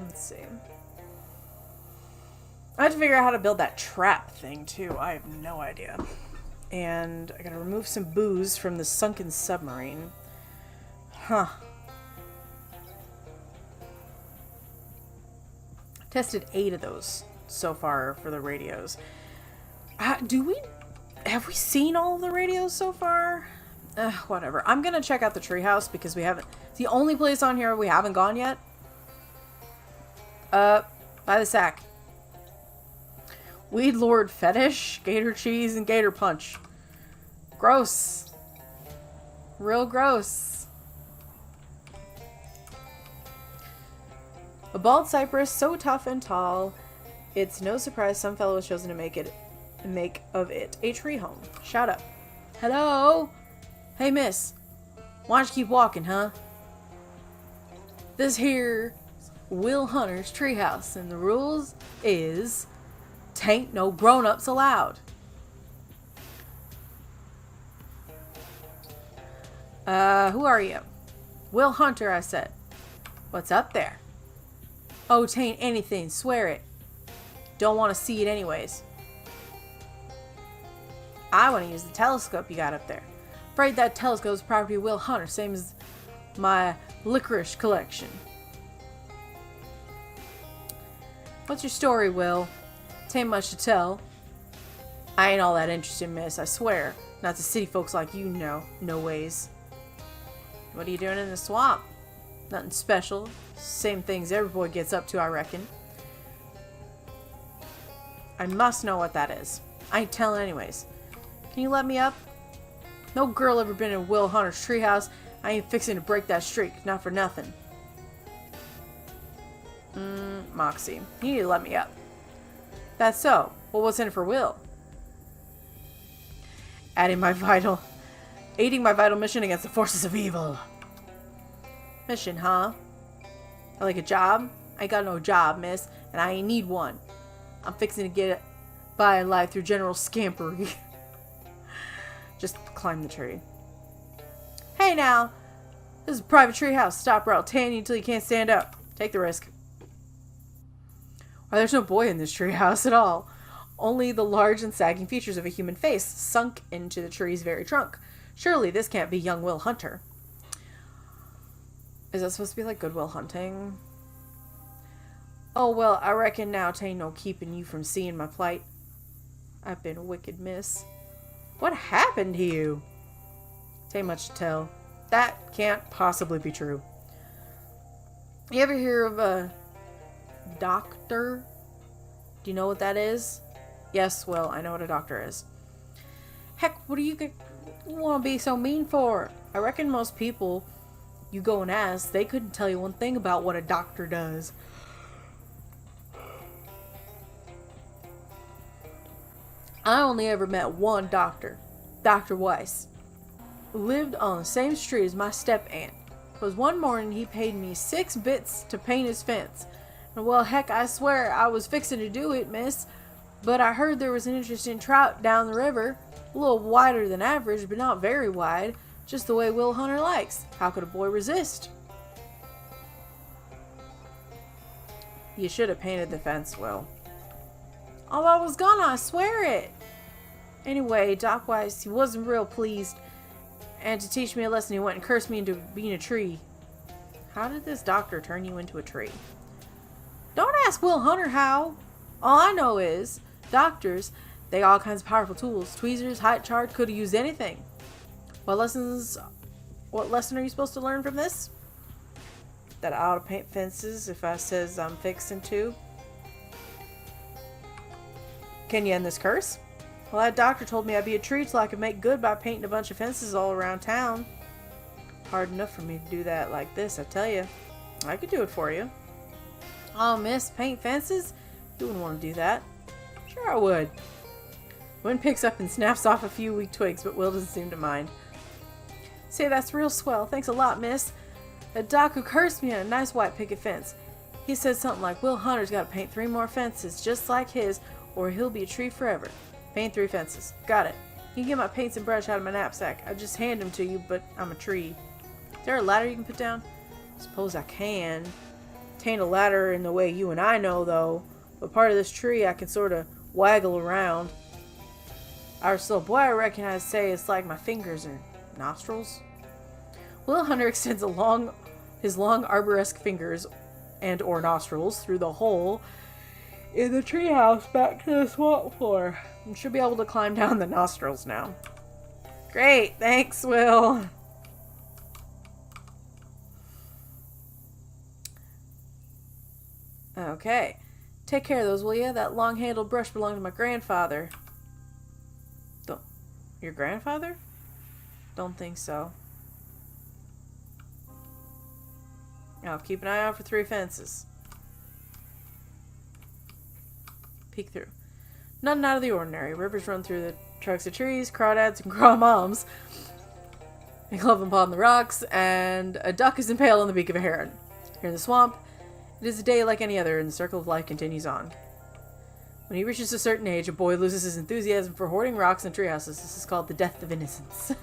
let's see. I have to figure out how to build that trap thing, too. I have no idea. And I gotta remove some booze from the sunken submarine. Huh. Tested 8 of those so far for the radios. Have we seen all of the radios so far? Whatever. I'm gonna check out the treehouse because we haven't... It's the only place on here we haven't gone yet. By the sack. Weed Lord Fetish, Gator Cheese, and Gator Punch. Gross. Real gross. A bald cypress so tough and tall, it's no surprise some fellow was chosen to make of it a tree home. Shout out. Hello? Hey, miss. Why don't you keep walking, huh? This here Will Hunter's treehouse, and the rules is tain't no grown-ups allowed. Who are you? Will Hunter, I said. What's up there? Oh, tain't anything, swear it. Don't want to see it anyways. I want to use the telescope you got up there. Afraid that telescope's property of Will Hunter, same as my licorice collection. What's your story, Will? Tain't much to tell. I ain't all that interested, miss, I swear. Not to city folks like you know. No ways. What are you doing in the swamp? Nothing special. Same things every boy gets up to, I reckon. I must know what that is. I ain't telling anyways. Can you let me up? No girl ever been in Will Hunter's treehouse. I ain't fixing to break that streak. Not for nothing. Moxie. You need to let me up. That's so. Well, what's in it for Will? Aiding my vital mission against the forces of evil. Mission, huh? I like a job? I ain't got no job, miss, and I ain't need one. I'm fixing to get by in life through general scampery. Just climb the tree. Hey now! This is a private tree house. Stop or I'll tan you until you can't stand up. Take the risk. Why, there's no boy in this tree house at all. Only the large and sagging features of a human face sunk into the tree's very trunk. Surely this can't be young Will Hunter. Is that supposed to be like Good Will Hunting? Oh, well, I reckon now 'tain't no keeping you from seeing my plight. I've been a wicked miss. What happened to you? 'Tain't much to tell. That can't possibly be true. You ever hear of a doctor? Do you know what that is? Yes, well, I know what a doctor is. Heck, what do you want to be so mean for? I reckon most people you go and ask, they couldn't tell you one thing about what a doctor does. I only ever met one doctor, Dr. Weiss. Lived on the same street as my step-aunt. 'Twas one morning he paid me 6 bits to paint his fence. And well, heck, I swear I was fixing to do it, miss. But I heard there was an interesting trout down the river. A little wider than average, but not very wide. Just the way Will Hunter likes. How could a boy resist? You should have painted the fence, Will. Oh, I was gonna, I swear it. Anyway, Doc Weiss, he wasn't real pleased. And to teach me a lesson, he went and cursed me into being a tree. How did this doctor turn you into a tree? Don't ask Will Hunter how. All I know is, doctors, they got all kinds of powerful tools. Tweezers, height chart, could have used anything. What lesson are you supposed to learn from this? That I ought to paint fences if I says I'm fixing to. Can you end this curse? Well, that doctor told me I'd be a tree till I could make good by painting a bunch of fences all around town. Hard enough for me to do that like this, I tell you. I could do it for you. Oh, miss, paint fences? You wouldn't want to do that. Sure I would. Wind picks up and snaps off a few weak twigs, but Will doesn't seem to mind. Say, that's real swell. Thanks a lot, miss. The doc who cursed me on a nice white picket fence. He said something like, Will Hunter's got to paint 3 more fences just like his, or he'll be a tree forever. Paint 3 fences. Got it. You can get my paints and brush out of my knapsack. I just hand them to you, but I'm a tree. Is there a ladder you can put down? Suppose I can. Tain't a ladder in the way you and I know, though. But part of this tree I can sort of waggle around. Our little boy, I reckon I'd say it's like my fingers or nostrils. Will Hunter extends his long arboresque fingers and or nostrils through the hole in the treehouse back to the swamp floor. And should be able to climb down the nostrils now. Great, thanks, Will. Okay. Take care of those, will ya? That long-handled brush belonged to my grandfather. Your grandfather? Don't think so. Now, keep an eye out for 3 fences. Peek through. Nothing out of the ordinary. Rivers run through the trunks of trees, crawdads and crawmoms. A clump upon the rocks, and a duck is impaled on the beak of a heron. Here in the swamp, it is a day like any other, and the circle of life continues on. When he reaches a certain age, a boy loses his enthusiasm for hoarding rocks and treehouses. This is called the death of innocence.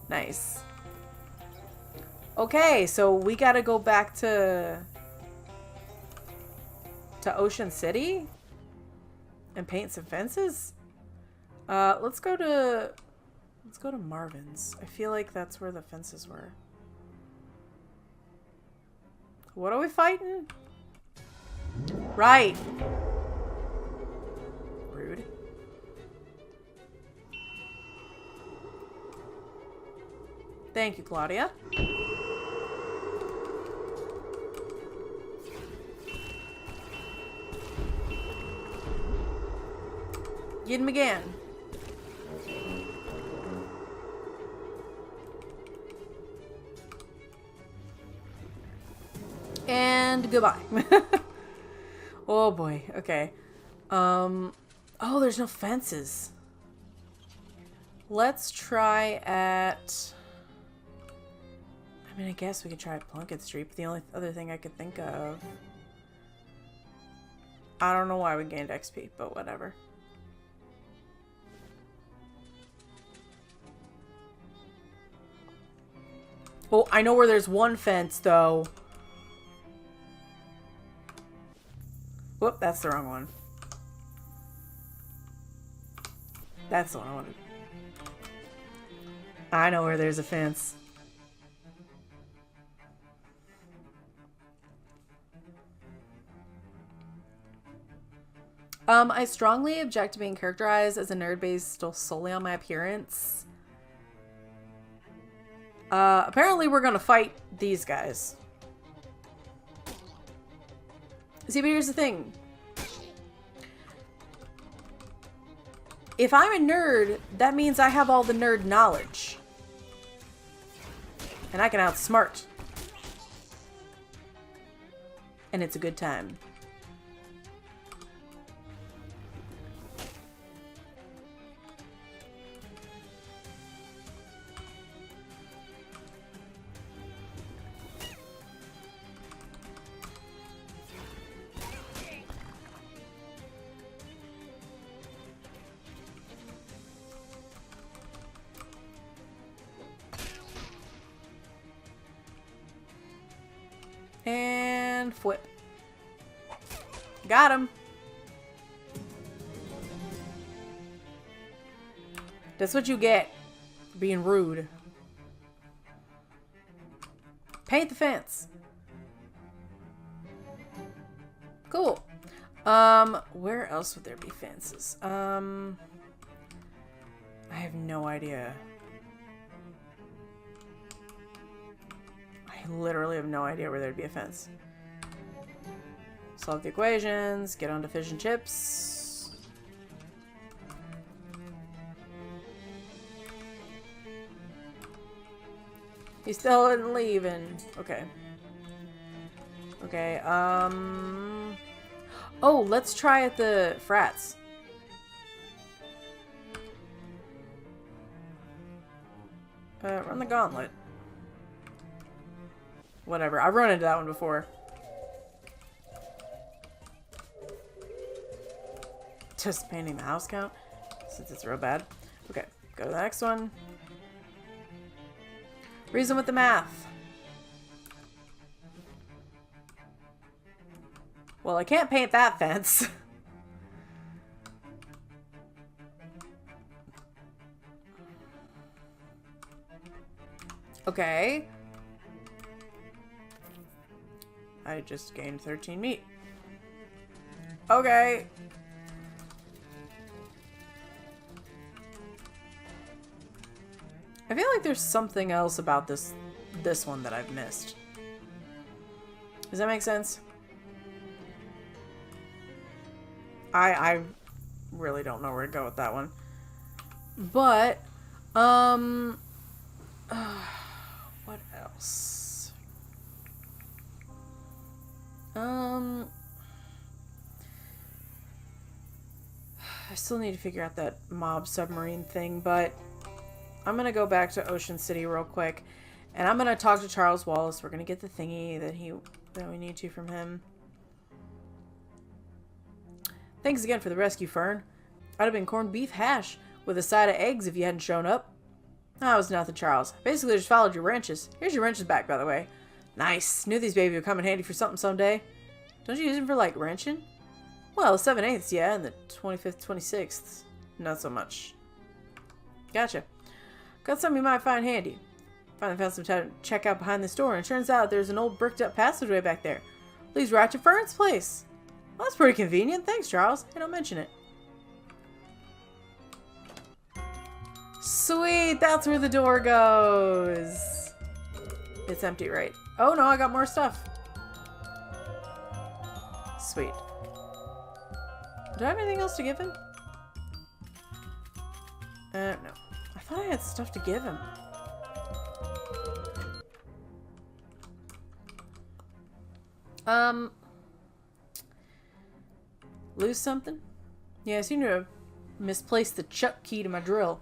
Nice. Okay, so we gotta go back to Ocean City and paint some fences. Let's go to Marvin's. I feel like that's where the fences were. What are we fighting? Right. Rude. Thank you, Claudia. Get him again. And goodbye. Oh boy. Okay. Oh, there's no fences. Let's try at... I mean, I guess we could try at Plunkett Street, but the only other thing I could think of... I don't know why we gained XP, but whatever. Oh, I know where there's one fence, though. Whoop, that's the wrong one. That's the one I wanted. I know where there's a fence. I strongly object to being characterized as a nerd based solely on my appearance. Apparently we're gonna fight these guys. See, but here's the thing. If I'm a nerd, that means I have all the nerd knowledge. And I can outsmart. And it's a good time. And flip. Got him. That's what you get for being rude. Paint the fence. Cool. Where else would there be fences? I have no idea. I literally have no idea where there'd be a fence. Solve the equations, get onto fish and chips. He still isn't leaving. Okay. Okay, oh, let's try at the frats. Run the gauntlet. Whatever, I've run into that one before. Just painting the house count, since it's real bad. Okay, go to the next one. Reason with the math. Well, I can't paint that fence. Okay. I just gained 13 meat. Okay. I feel like there's something else about this one that I've missed. Does that make sense? I really don't know where to go with that one. But, what else? I still need to figure out that mob submarine thing, but I'm gonna go back to Ocean City real quick, and I'm gonna talk to Charles Wallace. We're gonna get the thingy that we need to from him. Thanks again for the rescue, Fern. I'd have been corned beef hash with a side of eggs if you hadn't shown up. That was nothing, Charles. Basically just followed your wrenches. Here's your wrenches back, by the way. Nice. Knew these babies would come in handy for something someday. Don't you use them for, like, wrenching? Well, 7/8, yeah, and the 25th, 26th, not so much. Gotcha. Got something you might find handy. Finally found some time to check out behind this door, and it turns out there's an old bricked up passageway back there. Leads right to Fern's place. Well, that's pretty convenient. Thanks, Charles. Hey, don't mention it. Sweet, that's where the door goes. It's empty, right? Oh no, I got more stuff. Sweet. Do I have anything else to give him? No. I thought I had stuff to give him. Lose something? Yeah, I seem to have misplaced the chuck key to my drill.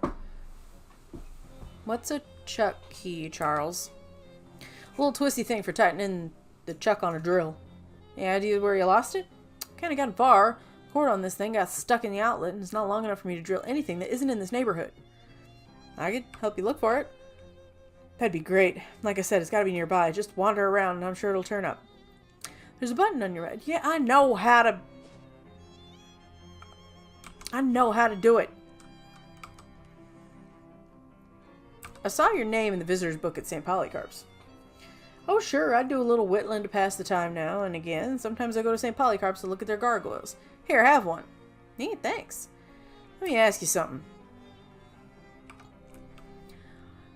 What's a chuck key, Charles? A little twisty thing for tightening the chuck on a drill. Any idea where you lost it? Kinda gotten far. The cord on this thing got stuck in the outlet and it's not long enough for me to drill anything that isn't in this neighborhood. I could help you look for it. That'd be great. Like I said, it's gotta be nearby. Just wander around and I'm sure it'll turn up. There's a button on your right. Yeah, I know how to do it. I saw your name in the visitor's book at St. Polycarp's. Oh, sure, I do a little whittling to pass the time now and again. Sometimes I go to St. Polycarp's to look at their gargoyles. Here, have one. Neat, thanks. Let me ask you something.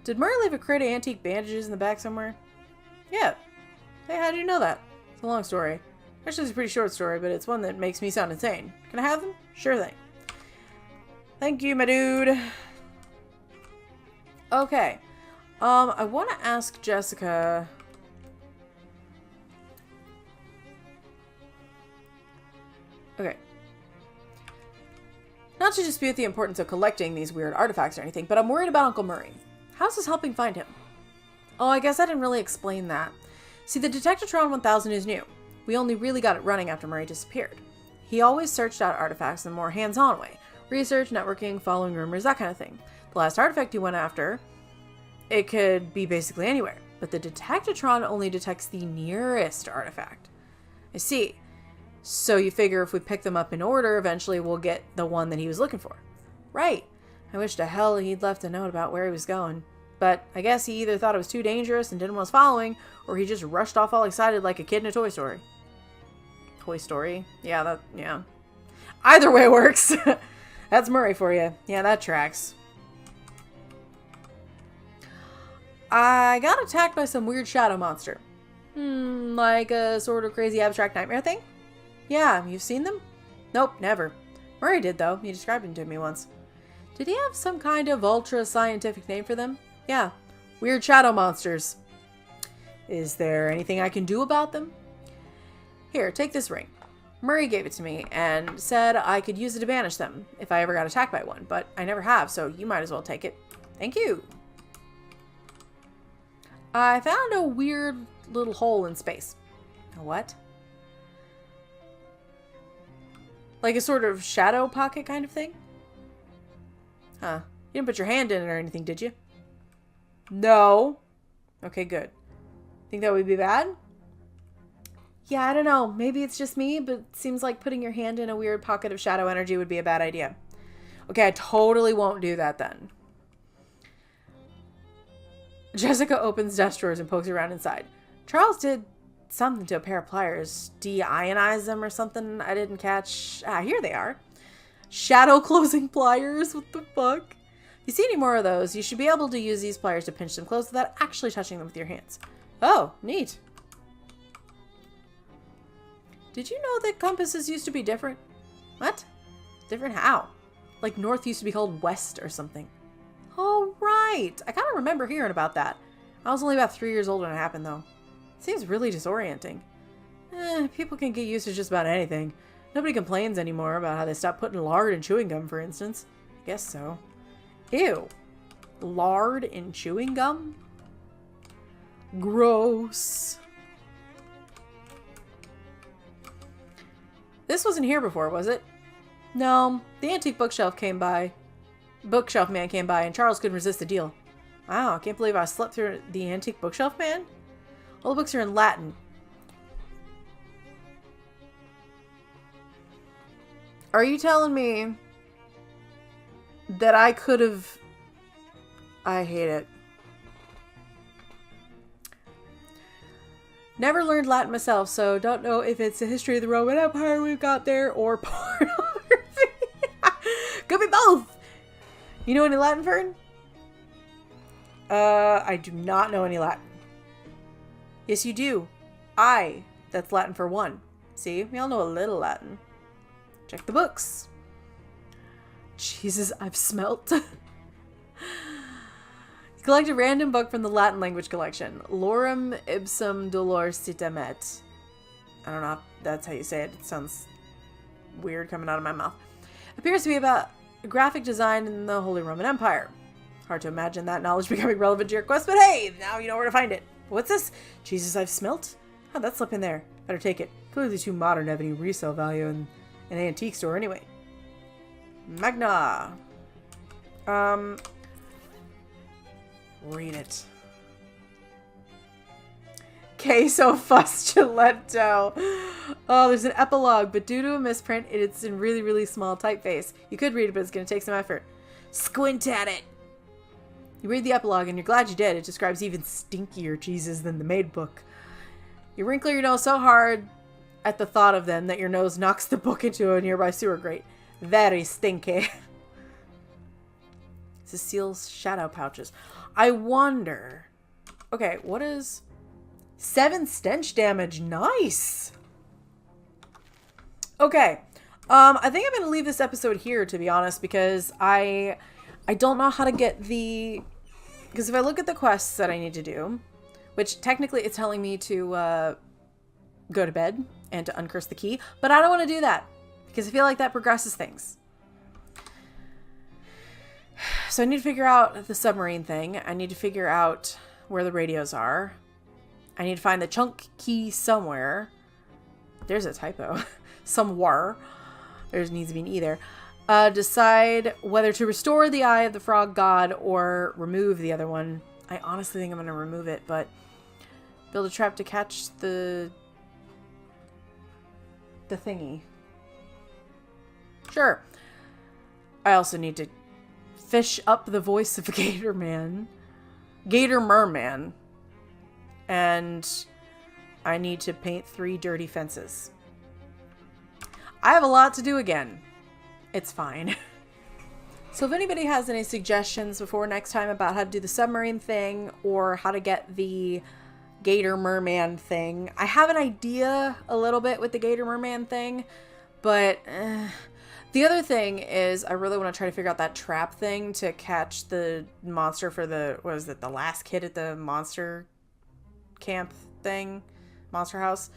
Did Murray leave a crate of antique bandages in the back somewhere? Yeah. Hey, how did you know that? It's a long story. Actually, it's a pretty short story, but it's one that makes me sound insane. Can I have them? Sure thing. Thank you, my dude. Okay. I want to ask Jessica... Okay. Not to dispute the importance of collecting these weird artifacts or anything, but I'm worried about Uncle Murray. How's this helping find him? Oh, I guess I didn't really explain that. See, the Detectatron 1000 is new. We only really got it running after Murray disappeared. He always searched out artifacts in a more hands-on way. Research, networking, following rumors, that kind of thing. The last artifact he went after, it could be basically anywhere. But the Detectatron only detects the nearest artifact. I see. So you figure if we pick them up in order, eventually we'll get the one that he was looking for. Right. I wish to hell he'd left a note about where he was going. But I guess he either thought it was too dangerous and didn't want us following, or he just rushed off all excited like a kid in a Toy Story. Toy Story. Yeah, yeah. Either way works. That's Murray for you. Yeah, that tracks. I got attacked by some weird shadow monster. Like a sort of crazy abstract nightmare thing? Yeah, you've seen them? Nope, never. Murray did, though. He described them to me once. Did he have some kind of ultra-scientific name for them? Yeah, weird shadow monsters. Is there anything I can do about them? Here, take this ring. Murray gave it to me and said I could use it to banish them if I ever got attacked by one, but I never have, so you might as well take it. Thank you. I found a weird little hole in space. A what? Like a sort of shadow pocket kind of thing? Huh. You didn't put your hand in it or anything, did you? No. Okay, good. Think that would be bad? Yeah, I don't know. Maybe it's just me, but it seems like putting your hand in a weird pocket of shadow energy would be a bad idea. Okay, I totally won't do that then. Jessica opens desk drawers and pokes around inside. Charles did something to a pair of pliers. De-ionize them or something I didn't catch. Ah, here they are. Shadow closing pliers? What the fuck? If you see any more of those, you should be able to use these pliers to pinch them closed without actually touching them with your hands. Oh, neat. Did you know that compasses used to be different? What? Different how? Like north used to be called west or something. Oh, right. I kind of remember hearing about that. I was only about 3 years old when it happened, though. Seems really disorienting. People can get used to just about anything. Nobody complains anymore about how they stopped putting lard in chewing gum, for instance. I guess so. Ew. Lard in chewing gum? Gross. This wasn't here before, was it? No. The antique bookshelf man came by and Charles couldn't resist the deal. Wow, I can't believe I slept through the antique bookshelf man. All the books are in Latin. Are you telling me that I could have... I hate it. Never learned Latin myself, so don't know if it's the history of the Roman Empire we've got there or pornography. Could be both. You know any Latin, Fern? I do not know any Latin. Yes, you do. That's Latin for one. See, we all know a little Latin. Check the books. Jesus, I've smelt. Collect a random book from the Latin language collection. Lorem ipsum dolor sitem et. I don't know if that's how you say it. It sounds weird coming out of my mouth. Appears to be about graphic design in the Holy Roman Empire. Hard to imagine that knowledge becoming relevant to your quest, but hey, now you know where to find it. What's this? Jesus, I've smelt? How'd that slip in there? Better take it. Clearly too modern to have any resale value in an antique store anyway. Magna. Read it. Queso Fustiletto. Oh, there's an epilogue, but due to a misprint, it's in really, really small typeface. You could read it, but it's going to take some effort. Squint at it. You read the epilogue, and you're glad you did. It describes even stinkier cheeses than the maid book. You wrinkle your nose so hard at the thought of them that your nose knocks the book into a nearby sewer grate. Very stinky. Cecile's shadow pouches. I wonder... Okay, what is... 7 stench damage. Nice! Okay. I think I'm going to leave this episode here, to be honest, because I don't know how to get the... Because if I look at the quests that I need to do, which technically it's telling me to go to bed and to uncurse the key, but I don't want to do that because I feel like that progresses things. So I need to figure out the submarine thing. I need to figure out where the radios are. I need to find the chunk key somewhere. There's a typo. Somewhere. There needs to be an E there. Decide whether to restore the eye of the frog god or remove the other one. I honestly think I'm going to remove it, but build a trap to catch the thingy. Sure. I also need to fish up the voice of Gator Merman. And I need to paint 3 dirty fences. I have a lot to do again. It's fine. So if anybody has any suggestions before next time about how to do the submarine thing or how to get the Gator Merman thing, I have an idea a little bit with the Gator Merman thing, but the other thing is I really want to try to figure out that trap thing to catch the monster for the, what is it, the last kid at the monster camp thing, monster house.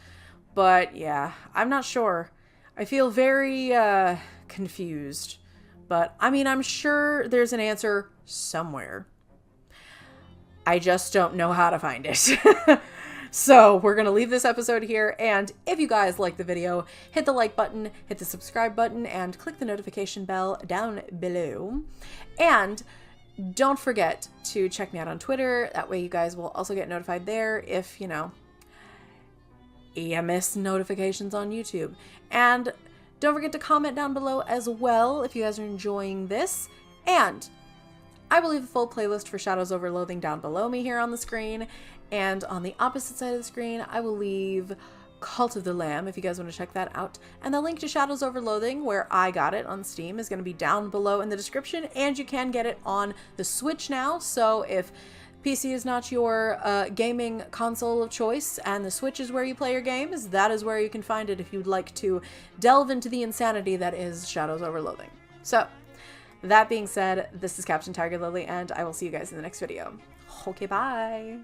But yeah, I'm not sure. I feel very confused. But, I mean, I'm sure there's an answer somewhere. I just don't know how to find it. So, we're going to leave this episode here. And if you guys like the video, hit the like button, hit the subscribe button, and click the notification bell down below. And don't forget to check me out on Twitter. That way you guys will also get notified there if, you know, you miss notifications on YouTube. And don't forget to comment down below as well if you guys are enjoying this. And I will leave a full playlist for Shadows Over Loathing down below me here on the screen. And on the opposite side of the screen, I will leave Cult of the Lamb if you guys want to check that out. And the link to Shadows Over Loathing, where I got it on Steam, is going to be down below in the description. And you can get it on the Switch now. So if PC is not your gaming console of choice and the Switch is where you play your games, that is where you can find it if you'd like to delve into the insanity that is Shadows Over Loathing. So, that being said, this is Captain TigerLily, and I will see you guys in the next video. Okay, bye!